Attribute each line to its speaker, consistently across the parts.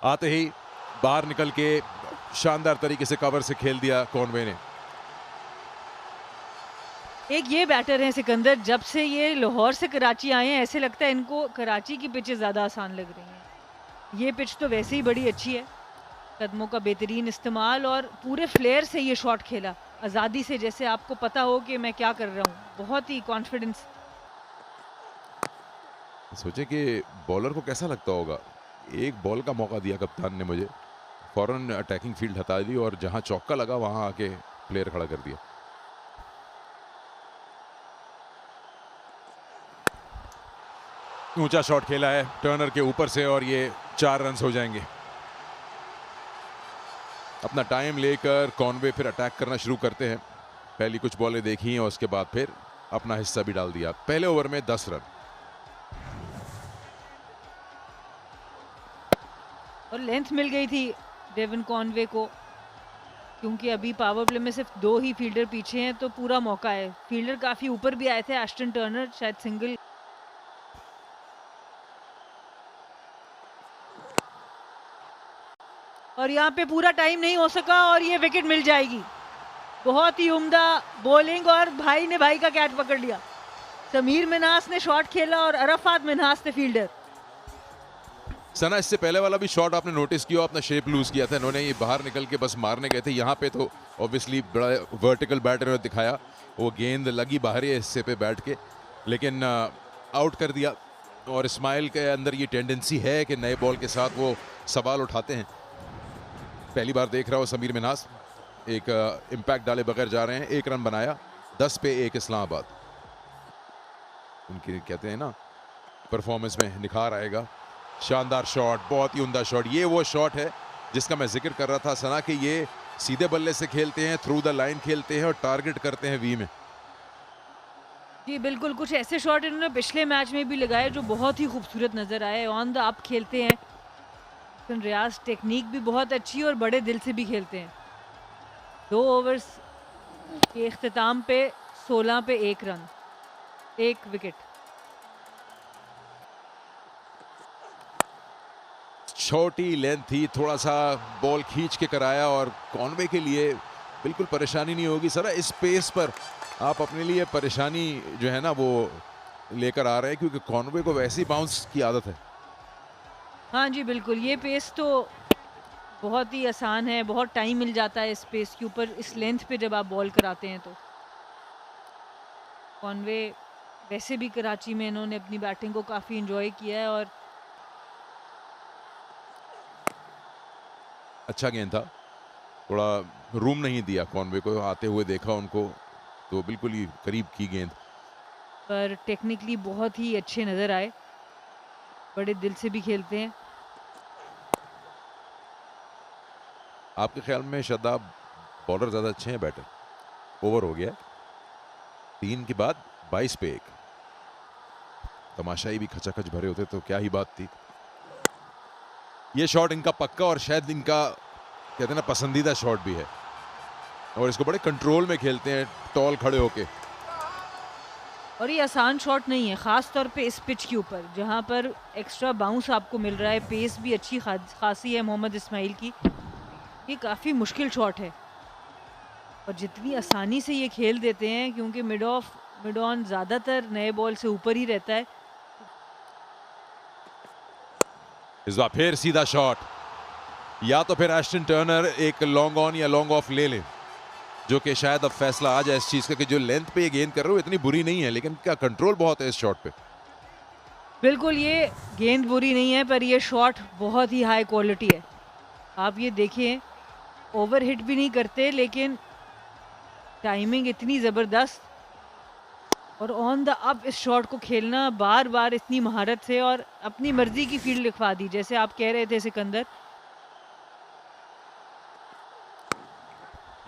Speaker 1: आते ही बाहर निकल के शानदार तरीके से कवर से खेल दिया कॉनवे ने।
Speaker 2: एक ये बैटर है सिकंदर, जब से ये लाहौर से कराची आए हैं ऐसे लगता है इनको कराची की पिचें ज़्यादा आसान लग रही हैं। ये पिच तो वैसे ही बड़ी अच्छी है, कदमों का बेहतरीन इस्तेमाल और पूरे फ्लेयर से ये शॉट खेला, आज़ादी से, जैसे आपको पता हो कि मैं क्या कर रहा हूँ। बहुत ही कॉन्फिडेंस।
Speaker 1: सोचे कि बॉलर को कैसा लगता होगा, एक बॉल का मौका दिया कप्तान ने मुझे, फौरन अटैकिंग फील्ड हटा दी और जहां चौका लगा वहां आके प्लेयर खड़ा कर दिया। ऊंचा शॉट खेला है टर्नर के ऊपर से और ये 4 रन हो जाएंगे। अपना टाइम लेकर कॉनवे फिर अटैक करना शुरू करते हैं। पहली कुछ बॉलें देखी हैं और उसके बाद फिर अपना हिस्सा भी डाल दिया। पहले ओवर में 10 रन
Speaker 2: और लेंथ मिल गई थी डेविन कॉनवे को, क्योंकि अभी पावर प्ले में सिर्फ 2 ही फील्डर पीछे हैं, तो पूरा मौका है। फील्डर काफी ऊपर भी आए थे, एस्टन टर्नर शायद सिंगल। और यहाँ पे पूरा टाइम नहीं हो सका और ये विकेट मिल जाएगी। बहुत ही उम्दा बॉलिंग और भाई ने भाई का कैच पकड़ लिया। समीर मिन्हास ने शॉट खेला और अरफात मिन्हास थे फील्डर।
Speaker 1: सना, इससे पहले वाला भी शॉट आपने नोटिस किया, अपना शेप लूज किया था इन्होंने, ये बाहर निकल के बस मारने गए थे। यहाँ पे तो ऑब्वियसली बड़ा वर्टिकल बैट इन्होंने दिखाया, वो गेंद लगी बाहरी हिस्से पे बैठ के, लेकिन आउट कर दिया। और इस्माइल के अंदर ये टेंडेंसी है कि नए बॉल के साथ वो सवाल उठाते हैं। पहली बार देख रहा हूँ समीर मिन्हास एक इम्पैक्ट डाले बगैर जा रहे हैं। 1 रन बनाया, 10 पे 1 इस्लामाबाद। उनकी कहते हैं ना परफॉर्मेंस में निखार आएगा। शानदार शॉट, बहुत ही उम्दा शॉट। ये वो शॉट है जिसका मैं जिक्र कर रहा था सना, कि ये सीधे बल्ले से खेलते हैं, थ्रू द लाइन खेलते हैं और टारगेट करते हैं वी में।
Speaker 2: जी बिल्कुल, कुछ ऐसे शॉट इन्होंने पिछले मैच में भी लगाए जो बहुत ही खूबसूरत नजर आए। ऑन द अप खेलते हैं, रियाज टेक्निक भी बहुत अच्छी और बड़े दिल से भी खेलते हैं। 2 ओवर्स के इख्तिताम पे 16 पे 1 रन, 1 विकेट।
Speaker 1: छोटी लेंथ थी, थोड़ा सा बॉल खींच के कराया और कॉनवे के लिए बिल्कुल परेशानी नहीं होगी। सर इस पेस पर आप अपने लिए परेशानी जो है ना वो लेकर आ रहे हैं, क्योंकि कॉनवे को वैसी बाउंस की आदत है।
Speaker 2: हाँ जी बिल्कुल, ये पेस तो बहुत ही आसान है, बहुत टाइम मिल जाता है इस पेस के ऊपर, इस लेंथ पे जब आप बॉल कराते हैं। तो कॉनवे वैसे भी कराची में इन्होंने अपनी बैटिंग को काफ़ी इंजॉय किया है और
Speaker 1: अच्छा गेंद था, थोड़ा रूम नहीं दिया कॉनवे को, आते हुए देखा उनको तो बिल्कुल ही करीब की गेंद।
Speaker 2: पर टेक्निकली बहुत ही अच्छे नज़र आए, बड़े दिल से भी खेलते हैं।
Speaker 1: आपके ख्याल में शादाब बॉलर ज़्यादा अच्छे हैं बैटर? ओवर हो गया 3 के बाद 22 पे 1। तमाशाई भी खचाखच भरे होते तो क्या ही बात थी। ये शॉट इनका पक्का और शायद इनका कहते हैं ना पसंदीदा शॉट भी है, और इसको बड़े कंट्रोल में खेलते हैं टॉल खड़े होके।
Speaker 2: और ये आसान शॉट नहीं है, ख़ास तौर पे इस पिच के ऊपर जहां पर एक्स्ट्रा बाउंस आपको मिल रहा है, पेस भी अच्छी खासी है मोहम्मद इस्माइल की। ये काफ़ी मुश्किल शॉट है और जितनी आसानी से ये खेल देते हैं, क्योंकि मिड ऑन ज़्यादातर नए बॉल से ऊपर ही रहता है।
Speaker 1: इस बार फिर सीधा शॉट, या तो फिर एस्टन टर्नर एक लॉन्ग ऑन या लॉन्ग ऑफ ले ले, जो कि शायद अब फैसला आ जाए इस चीज का कि जो लेंथ पे ये गेंद कर रहे हो इतनी बुरी नहीं है, लेकिन क्या कंट्रोल बहुत है इस शॉट पे।
Speaker 2: बिल्कुल, ये गेंद बुरी नहीं है पर ये शॉट बहुत ही हाई क्वालिटी है। आप ये देखिए, ओवर हिट भी नहीं करते लेकिन टाइमिंग इतनी ज़बरदस्त, और ऑन द अप इस शॉट को खेलना बार बार इतनी महारत से, और अपनी मर्जी की फील्ड लिखवा दी, जैसे आप कह रहे थे सिकंदर।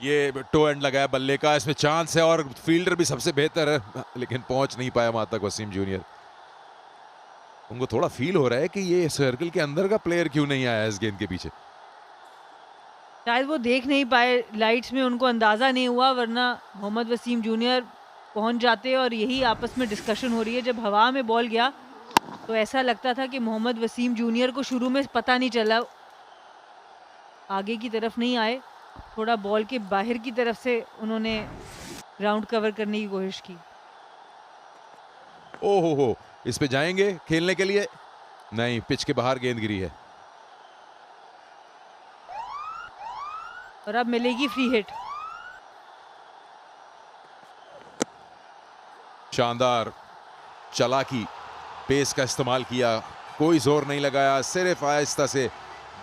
Speaker 1: ये टो एंड लगाया बल्ले का, इसमें चांस है और फील्डर भी सबसे बेहतर है, लेकिन पहुंच नहीं पाया वहां तक वसीम जूनियर। उनको थोड़ा फील हो रहा है कि ये सर्कल के अंदर का प्लेयर क्यों नहीं आया इस गेंद के पीछे।
Speaker 2: शायद वो देख नहीं पाए लाइट्स में, उनको अंदाज़ा नहीं हुआ, वरना मोहम्मद वसीम जूनियर पहुंच जाते। और यही आपस में डिस्कशन हो रही है, जब हवा में बॉल गया तो ऐसा लगता था कि मोहम्मद वसीम जूनियर को शुरू में पता नहीं चला आगे की तरफ नहीं आए, थोड़ा बॉल के बाहर की तरफ से उन्होंने ग्राउंड कवर करने की कोशिश की।
Speaker 1: ओ हो, इस पे जाएंगे खेलने के लिए? नहीं, पिच के बाहर गेंद गिरी है।
Speaker 2: और अब मिलेगी फ्री हिट।
Speaker 1: शानदार चालाकी, पेस का इस्तेमाल किया, कोई जोर नहीं लगाया, सिर्फ आहिस्ता से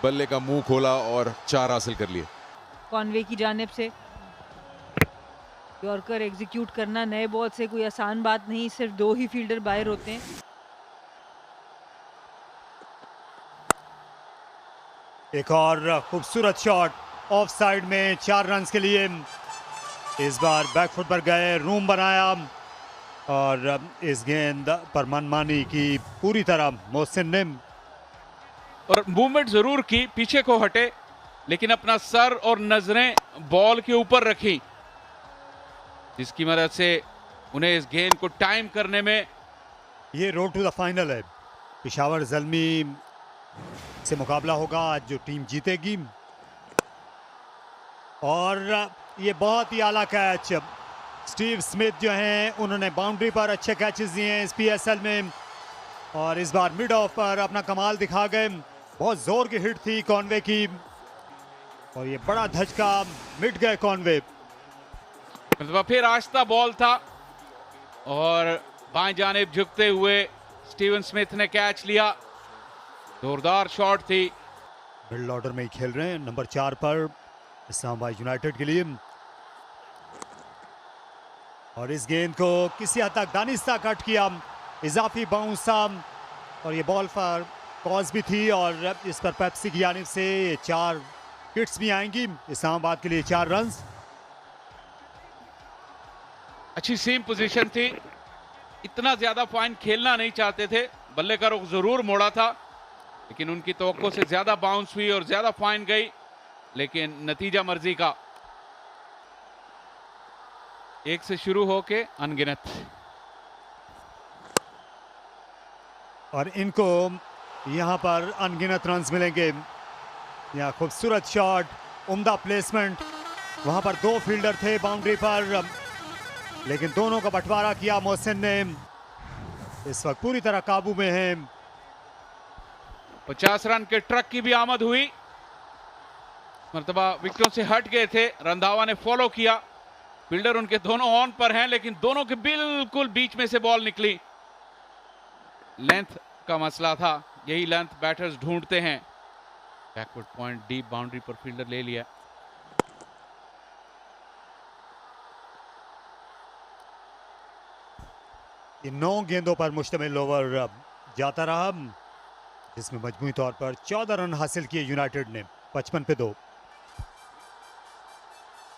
Speaker 1: बल्ले का मुंह खोला और 4 हासिल कर लिए।
Speaker 2: कॉनवे की जानिब से यॉर्कर एग्जीक्यूट करना नए बॉल से कोई आसान बात नहीं, सिर्फ 2 ही फील्डर बाहर होते हैं।
Speaker 3: एक और खूबसूरत शॉट ऑफ साइड में 4 रन के लिए। इस बार बैकफुट पर गए, रूम बनाया और इस गेंद पर मनमानी की पूरी तरह मोहसिन ने।
Speaker 4: और मूवमेंट जरूर की, पीछे को हटे, लेकिन अपना सर और नजरें बॉल के ऊपर रखी, जिसकी मदद से उन्हें इस गेंद को टाइम करने में।
Speaker 3: ये रोड टू द फाइनल है। पेशावर ज़ल्मी से मुकाबला होगा आज जो टीम जीतेगी। और ये बहुत ही आला कैच, स्टीव स्मिथ जो हैं उन्होंने बाउंड्री पर अच्छे कैचेस दिए हैं इस पीएसएल में, और इस बार मिड ऑफ पर अपना कमाल दिखा गए। बहुत जोर की हिट थी कॉनवे की और ये बड़ा धचका, मिट गए कॉनवे।
Speaker 4: मतलब फिर आस्था बॉल था और बाएं जानिब झुकते हुए स्टीवन स्मिथ ने कैच लिया। जोरदार शॉट थी।
Speaker 3: मिडल ऑर्डर में ही खेल रहे हैं नंबर 4 पर इस्लामाबाद यूनाइटेड के लिए। और इस गेंद को किसी हद तक दानिस्ता कट किया, इजाफी बाउंस था और ये बॉल पर कॉज भी थी। और इस पर पेप्सी की जानिब से 4 किट्स भी आएंगी इस्लामाबाद के लिए, 4 रन।
Speaker 4: अच्छी सीम पोजीशन थी, इतना ज्यादा फाइन खेलना नहीं चाहते थे, बल्ले का रुख जरूर मोड़ा था, लेकिन उनकी तवक्को से ज्यादा बाउंस हुई और ज्यादा फाइन गई, लेकिन नतीजा मर्जी का। 1 से शुरू होके अनगिनत।
Speaker 3: और इनको यहाँ पर अनगिनत रन्स मिलेंगे। यहाँ खूबसूरत शॉट, उम्दा प्लेसमेंट, वहाँ पर 2 फील्डर थे बाउंड्री पर, लेकिन दोनों का बंटवारा किया मोहसिन ने। इस वक्त पूरी तरह काबू में है।
Speaker 4: 50 रन के ट्रक की भी आमद हुई। मर्तबा विकेटों से हट गए थे, रंधावा ने फॉलो किया, फील्डर उनके दोनों ऑन पर हैं, लेकिन दोनों के बिल्कुल बीच में से बॉल निकली। लेंथ का मसला था, यही लेंथ बैटर्स ढूंढते हैं। बैकवर्ड पॉइंट डीप बाउंड्री पर फील्डर ले लिया।
Speaker 3: ये 9 गेंदों पर मुश्तमिल ओवर जाता रहा, जिसमें मजमूई तौर पर 14 रन हासिल किए यूनाइटेड ने, 55 पे 2।